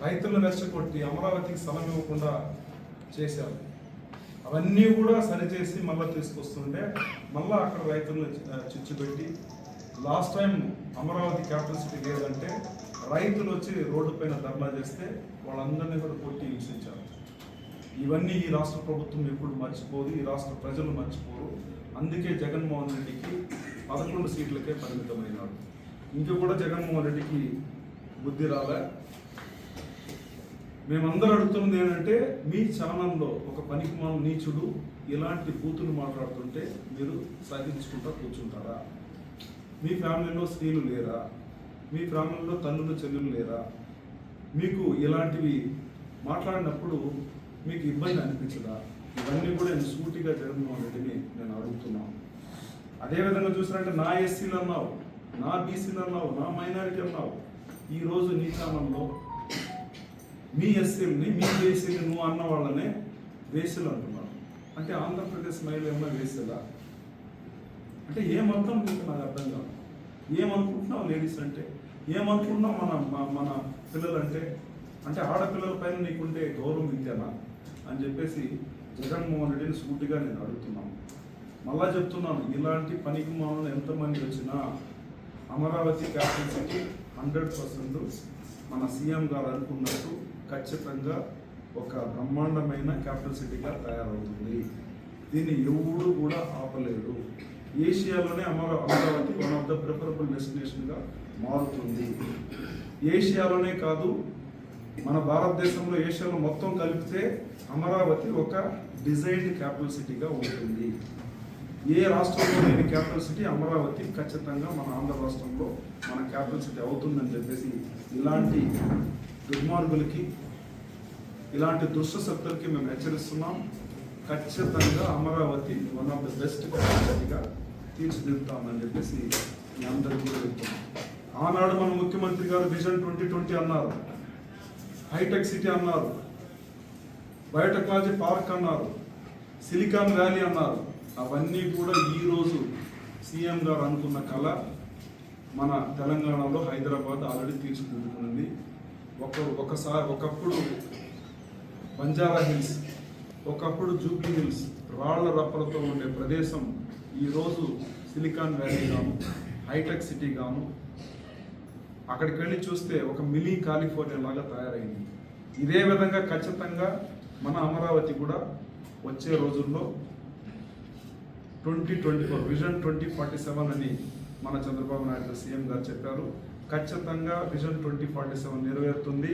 రైతులను రెచ్చగొట్టి అమరావతికి స్థలం ఇవ్వకుండా చేశారు. అవన్నీ కూడా సరిచేసి మళ్ళీ తీసుకొస్తుంటే మళ్ళీ అక్కడ రైతులను చిచ్చుపెట్టి last time Amaravati capital city లేదంటే రైతులు వచ్చి రోడ్డు పైన ధర్నా చేస్తే వాళ్ళందరినీ కూడా కొట్టి హింసించారు. ఇవన్నీ ఈ రాష్ట్ర ప్రభుత్వం ఎప్పుడు మర్చిపోదు, ఈ రాష్ట్ర ప్రజలు మర్చిపోరు. అందుకే జగన్మోహన్ రెడ్డికి 11 సీట్లకే పరిమితమైనాడు. ఇంకా కూడా జగన్మోహన్ రెడ్డికి బుద్ధి రాలే. మేమందరూ అడుగుతున్నది ఏంటంటే, మీ ఛానల్లో ఒక పనికిమాల నీచుడు ఇలాంటి బూతులు మాట్లాడుతుంటే మీరు సాధించుకుంటా కూర్చుంటారా? మీ ఫ్యామిలీలో స్త్రీలు లేరా? మీ ఫ్యామిలీలో తల్లులు చెల్లెలు లేరా? మీకు ఇలాంటివి మాట్లాడినప్పుడు మీకు ఇబ్బంది అనిపించదా? ఇవన్నీ కూడా నేను సూటిగా జగన్మోహన్ రెడ్డిని నేను అడుగుతున్నాను. అదేవిధంగా చూసినట్టే నా ఎస్సీలు అన్నావు, నా బీసీలు అన్నావు, నా మైనారిటీ అన్నావు. ఈరోజు నీ ఛానల్లో మీ ఎస్సీలని, మీ బీసీని నువ్వు అన్న వాళ్ళనే వేసులు అంటున్నావు. అంటే ఆంధ్రప్రదేశ్ మహిళ ఏమన్నా వేసేలా? అంటే ఏమర్థం నీకు నాకు అర్థం కాదు. ఏమనుకుంటున్నావు లేడీస్ అంటే? ఏమనుకుంటున్నావు మన పిల్లలంటే? అంటే ఆడపిల్లల పైన నీకుంటే గౌరవం విద్యనా అని చెప్పేసి జగన్మోహన్ రెడ్డిని సూటిగా నేను అడుగుతున్నాను. మళ్ళా చెప్తున్నాను, ఇలాంటి పనికి మామూలు ఎంతమంది వచ్చినా అమరావతి క్యాపిటల్ సిటీ 100% మన సీఎం గారు అనుకున్నట్టు ఖచ్చితంగా ఒక బ్రహ్మాండమైన క్యాపిటల్ సిటీగా తయారవుతుంది. దీన్ని ఎవరు కూడా ఆపలేరు. ఏషియాలోనే Amaravati one of the preferable డెస్టినేషన్గా మారుతుంది. ఏషియాలోనే కాదు, మన భారతదేశంలో ఏషియాలో మొత్తం కలిపితే అమరావతి ఒక డిజైన్డ్ క్యాపిటల్ సిటీగా ఉంటుంది. ఏ రాష్ట్రంలో లేని క్యాపిటల్ సిటీ అమరావతి ఖచ్చితంగా మన ఆంధ్ర రాష్ట్రంలో మన క్యాపిటల్ సిటీ అవుతుందని చెప్పేసి ఇలాంటి దుర్మార్గులకి, ఇలాంటి దుష్ట శక్తులకి మేము హెచ్చరిస్తున్నాం. ఖచ్చితంగా Amaravati one of the best capital సిటీగా తీర్చిదిద్దుతామని చెప్పేసి మీ అందరికీ కూడా చెప్తున్నాం. ఆనాడు మన ముఖ్యమంత్రి గారు విజన్ 2020 అన్నారు, హైటెక్ సిటీ అన్నారు, బయోటెక్నాలజీ పార్క్ అన్నారు, సిలికాన్ వ్యాలీ అన్నారు. అవన్నీ కూడా ఈరోజు సీఎం గారు అనుకున్న కళ మన తెలంగాణలో హైదరాబాద్ ఆల్రెడీ తీర్చిదిద్దుకుంది. ఒకప్పుడు బంజారా హిల్స్, ఒకప్పుడు జూబ్లీ హిల్స్ రాళ్ల రప్పలతో ఉండే ప్రదేశం ఈరోజు సిలికాన్ వ్యాలీ గాను, హైటెక్ సిటీ గాను, అక్కడికి వెళ్ళి చూస్తే ఒక మినీ కాలిఫోర్నియా లాగా తయారైంది. ఇదే విధంగా ఖచ్చితంగా మన అమరావతి కూడా వచ్చే రోజుల్లో 2024 విజన్ 2047 అని మన చంద్రబాబు నాయుడు సీఎం గారు చెప్పారు. ఖచ్చితంగా విజన్ 2047 నెరవేరుతుంది.